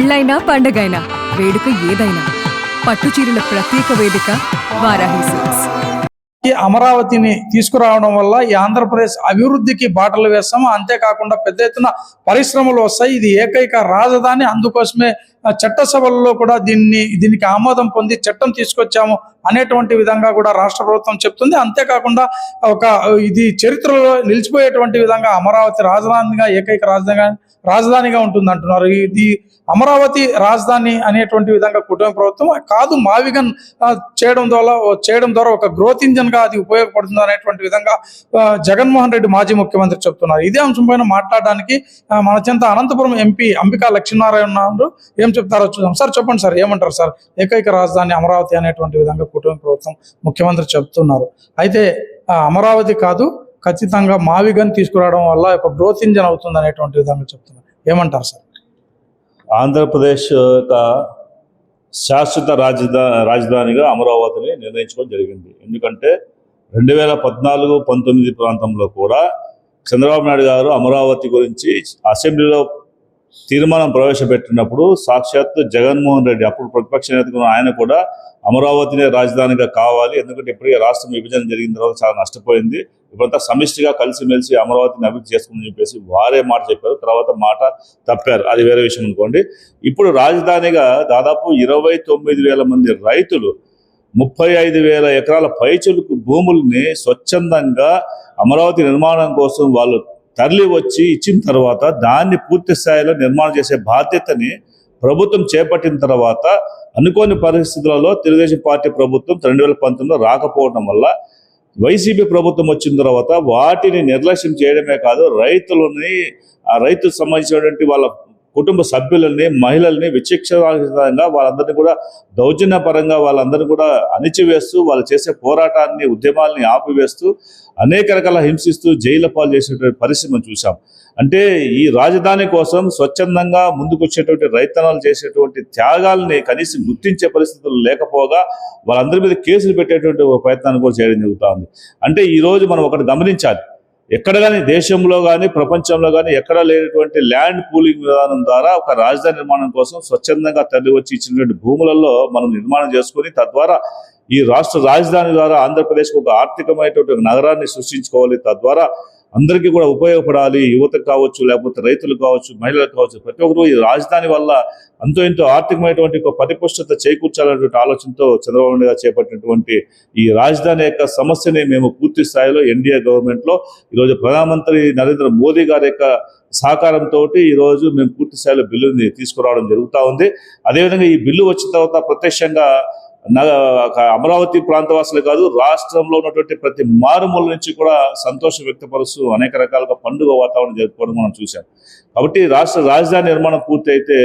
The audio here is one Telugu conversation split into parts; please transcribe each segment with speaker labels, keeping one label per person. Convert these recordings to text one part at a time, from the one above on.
Speaker 1: పెళ్ళైనా పండగైనా వేడుక ఏదైనా పట్టుచీరల ప్రత్యేక వేదిక వారాహి సిల్క్స్.
Speaker 2: ఈ అమరావతిని తీసుకురావడం వల్ల ఈ ఆంధ్రప్రదేశ్ అభివృద్ధికి బాటలు వేస్తాము. అంతేకాకుండా పెద్ద ఎత్తున పరిశ్రమలు వస్తాయి. ఇది ఏకైక రాజధాని. అందుకోసమే చట్టసభల్లో కూడా దీనికి ఆమోదం పొంది చట్టం తీసుకొచ్చాము అనేటువంటి విధంగా కూడా రాష్ట్ర ప్రభుత్వం చెప్తుంది. అంతేకాకుండా ఇది చరిత్రలో నిలిచిపోయేటువంటి విధంగా అమరావతి రాజధానిగా ఏకైక రాజధానిగా ఉంటుంది అంటున్నారు. ఇది అమరావతి రాజధాని అనేటువంటి విధంగా కూటమి ప్రభుత్వం కాదు, మావిగన్ చేయడం ద్వారా ఒక గ్రోత్ ఇంజన్ గా అది ఉపయోగపడుతుంది అనేటువంటి విధంగా జగన్మోహన్ రెడ్డి మాజీ ముఖ్యమంత్రి చెప్తున్నారు. ఇదే అంశం పైన మాట్లాడడానికి మన చెంత అనంతపురం ఎంపీ అంబికా లక్ష్మీనారాయణ ఉన్నారు. ఏం చెప్తారో చూద్దాం. సార్ చెప్పండి సార్, ఏమంటారు సార్? ఏకైక రాజధాని అమరావతి అనేటువంటి విధంగా కూటమి ప్రభుత్వం ముఖ్యమంత్రి చెప్తున్నారు. అయితే అమరావతి కాదు, ఖచ్చితంగా మావిగన్ తీసుకురావడం వల్ల ఒక గ్రోత్ ఇంజన్ అవుతుంది అనేటువంటి విధంగా చెప్తున్నారు. ఏమంటారు సార్?
Speaker 3: ఆంధ్రప్రదేశ్ యొక్క శాశ్వత రాజధానిగా అమరావతిని నిర్ణయించుకోవడం జరిగింది. ఎందుకంటే 2014-19 ప్రాంతంలో కూడా చంద్రబాబు నాయుడు గారు అమరావతి గురించి అసెంబ్లీలో తీర్మానం ప్రవేశపెట్టినప్పుడు సాక్షాత్తు జగన్మోహన్ రెడ్డి, అప్పుడు ప్రతిపక్ష నేతగా ఆయన కూడా అమరావతినే రాజధానిగా కావాలి, ఎందుకంటే ఇప్పటికే రాష్ట్రం విభజన జరిగిన తర్వాత చాలా నష్టపోయింది, ఇప్పుడంతా సమిష్టిగా కలిసిమెలిసి అమరావతిని అభివృద్ధి చేసుకుని చెప్పేసి వారే మాట చెప్పారు. తర్వాత మాట తప్పారు, అది వేరే విషయం అనుకోండి. ఇప్పుడు రాజధానిగా దాదాపు 29,000 మంది రైతులు 35,000 ఎకరాల పైచులకు భూముల్ని స్వచ్ఛందంగా అమరావతి నిర్మాణం కోసం వాళ్ళు తరలి వచ్చి ఇచ్చిన తర్వాత దాన్ని పూర్తి స్థాయిలో నిర్మాణం చేసే బాధ్యతని ప్రభుత్వం చేపట్టిన తర్వాత అనుకోని పరిస్థితులలో తెలుగుదేశం పార్టీ ప్రభుత్వం 2019లో రాకపోవడం వల్ల వైసీపీ ప్రభుత్వం వచ్చిన తర్వాత వాటిని నిర్లక్ష్యం చేయడమే కాదు, రైతులని, ఆ రైతుకు సంబంధించినటువంటి వాళ్ళ కుటుంబ సభ్యులని, మహిళల్ని విచక్షణారహితంగా వాళ్ళందరినీ కూడా దౌర్జన్యపరంగా వాళ్ళందరినీ కూడా అణిచివేస్తూ వాళ్ళు చేసే పోరాటాన్ని, ఉద్యమాల్ని ఆపివేస్తూ అనేక రకాల హింసిస్తూ జైలు పాలు చేసేటువంటి పరిస్థితి మనం చూసాం. అంటే ఈ రాజధాని కోసం స్వచ్ఛందంగా ముందుకు వచ్చేటువంటి రైతన్నలు చేసేటువంటి త్యాగాల్ని కనీసం గుర్తించే పరిస్థితులు లేకపోగా వాళ్ళందరి మీద కేసులు పెట్టేటువంటి ప్రయత్నాన్ని కూడా చేయడం జరుగుతూ ఉంది. అంటే ఈరోజు మనం ఒకటి గమనించాలి, ఎక్కడ కానీ దేశంలో కానీ ప్రపంచంలో కానీ ఎక్కడా లేనటువంటి ల్యాండ్ పూలింగ్ విధానం ద్వారా ఒక రాజధాని నిర్మాణం కోసం స్వచ్ఛందంగా తరలి వచ్చి ఇచ్చినటువంటి భూములలో మనం నిర్మాణం చేసుకుని తద్వారా ఈ రాష్ట్ర రాజధాని ద్వారా ఆంధ్రప్రదేశ్కి ఒక ఆర్థికమైనటువంటి నగరాన్ని సృష్టించుకోవాలి, తద్వారా అందరికీ కూడా ఉపయోగపడాలి, యువతకు కావచ్చు, లేకపోతే రైతులు కావచ్చు, మహిళలకు కావచ్చు, ప్రతి ఒక్కరు ఈ రాజధాని వల్ల అంతో ఎంతో ఆర్థికమైనటువంటి ఒక పరిపుష్టత చేకూర్చాలనేటువంటి ఆలోచనతో చంద్రబాబు నాయుడు గారు చేపట్టినటువంటి ఈ రాజధాని యొక్క సమస్యని మేము పూర్తి స్థాయిలో ఎన్డీఏ గవర్నమెంట్లో ఈరోజు ప్రధానమంత్రి నరేంద్ర మోదీ గారి యొక్క సహకారంతో ఈరోజు మేము పూర్తి స్థాయిలో బిల్లుని తీసుకురావడం జరుగుతూ ఉంది. అదేవిధంగా ఈ బిల్లు వచ్చిన తర్వాత ప్రత్యక్షంగా అమరావతి ప్రాంతవాసులే కాదు, రాష్ట్రంలో ఉన్నటువంటి ప్రతి మారుమూల నుంచి కూడా సంతోషం వ్యక్తపరుస్తూ అనేక రకాలుగా పండుగ వాతావరణం జరుపుకోవడం మనం చూసాం. కాబట్టి రాష్ట్ర రాజధాని నిర్మాణం పూర్తి అయితే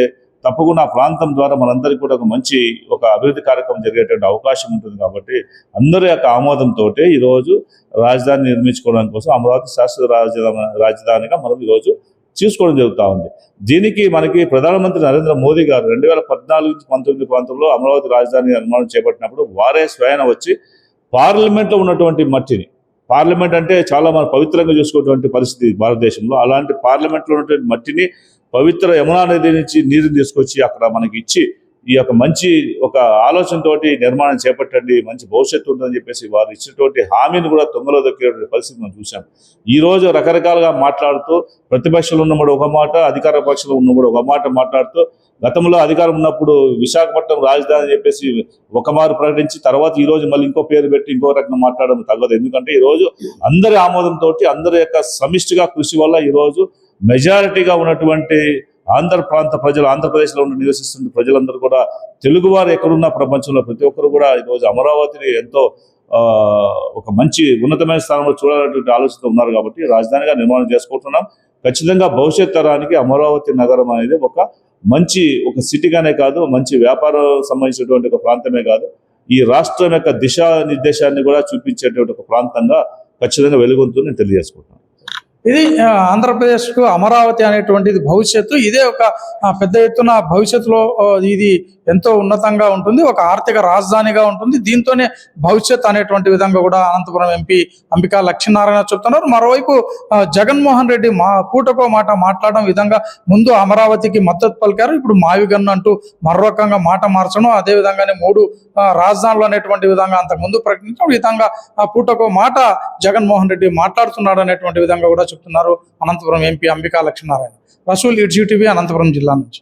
Speaker 3: తప్పకుండా ఆ ప్రాంతం ద్వారా మనందరికీ కూడా ఒక అభివృద్ధి కార్యక్రమం జరిగేటువంటి అవకాశం ఉంటుంది. కాబట్టి అందరి యొక్క ఆమోదంతో ఈరోజు రాజధాని నిర్మించుకోవడం కోసం అమరావతి శాశ్వత రాజధానిగా మనం ఈరోజు చూసుకోవడం జరుగుతూ ఉంది. దీనికి మనకి ప్రధానమంత్రి నరేంద్ర మోదీ గారు 2014-19 ప్రాంతంలో అమరావతి రాజధాని నిర్మాణం చేపట్టినప్పుడు వారే స్వయాన వచ్చి పార్లమెంట్లో ఉన్నటువంటి మట్టిని, పార్లమెంట్ అంటే చాలా మన పవిత్రంగా చూసుకున్నటువంటి పరిస్థితి భారతదేశంలో, అలాంటి పార్లమెంట్లో ఉన్నటువంటి మట్టిని పవిత్ర యమునా నది నుంచి నీరుని తీసుకొచ్చి అక్కడ మనకి ఇచ్చి ఈ యొక్క మంచి ఒక ఆలోచనతోటి నిర్మాణం చేపట్టండి, మంచి భవిష్యత్తు ఉంటుందని చెప్పేసి వారు ఇచ్చినటువంటి హామీని కూడా తొంగలో దొక్కేటువంటి పరిస్థితి మనం చూసాం. ఈ రోజు రకరకాలుగా మాట్లాడుతూ ప్రతిపక్షంలో ఉన్నప్పుడు ఒక మాట, అధికార పక్షంలో ఉన్నప్పుడు ఒక మాట మాట్లాడుతూ గతంలో అధికారం ఉన్నప్పుడు విశాఖపట్నం రాజధాని అని చెప్పేసి ఒక మారు ప్రకటించి తర్వాత ఈ రోజు మళ్ళీ ఇంకో పేరు పెట్టి ఇంకో రకంగా మాట్లాడడం తగ్గదు. ఎందుకంటే ఈ రోజు అందరి ఆమోదంతో, అందరి యొక్క సమిష్టిగా కృషి వల్ల ఈరోజు మెజారిటీగా ఉన్నటువంటి ఆంధ్ర ప్రాంత ప్రజలు, ఆంధ్రప్రదేశ్లో నివసిస్తున్న ప్రజలందరూ కూడా, తెలుగువారు ఎక్కడున్న ప్రపంచంలో ప్రతి ఒక్కరు కూడా ఈరోజు అమరావతిని ఎంతో ఒక మంచి ఉన్నతమైన స్థానంలో చూడాలనేటువంటి ఆలోచనతో ఉన్నారు. కాబట్టి రాజధానిగా నిర్మాణం చేసుకుంటున్నాం. ఖచ్చితంగా భవిష్యత్ తరానికి అమరావతి నగరం అనేది ఒక మంచి ఒక సిటీగానే కాదు, మంచి వ్యాపారం సంబంధించినటువంటి ఒక ప్రాంతమే కాదు, ఈ రాష్ట్రం యొక్క దిశా నిర్దేశాన్ని కూడా చూపించేటువంటి ఒక ప్రాంతంగా ఖచ్చితంగా వెలుగొంటుందని నేను తెలియజేసుకుంటున్నాను.
Speaker 2: ఇది ఆంధ్రప్రదేశ్కు అమరావతి అనేటువంటిది భవిష్యత్తు. ఇదే ఒక పెద్ద ఎత్తున భవిష్యత్తులో ఇది ఎంతో ఉన్నతంగా ఉంటుంది, ఒక ఆర్థిక రాజధానిగా ఉంటుంది. దీంతోనే భవిష్యత్ అనేటువంటి విధంగా కూడా అనంతపురం ఎంపీ అంబికా లక్ష్మీనారాయణ చెప్తున్నారు. మరోవైపు జగన్మోహన్ రెడ్డి పూటకో మాట మాట్లాడడం విధంగా ముందు అమరావతికి మద్దతు పలికారు, ఇప్పుడు మావిగన్ను అంటూ మరో రకంగా మాట మార్చడం, అదే విధంగానే 3 రాజధానులు అనేటువంటి విధంగా అంతకుముందు ప్రకటించడం, ఈ విధంగా పూటకో మాట జగన్మోహన్ రెడ్డి మాట్లాడుతున్నాడు అనేటువంటి విధంగా కూడా చెప్తున్నారు అనంతపురం ఎంపీ అంబికా లక్ష్మీనారాయణ. రసూల్, ఈటీవీ, అనంతపురం జిల్లా నుంచి.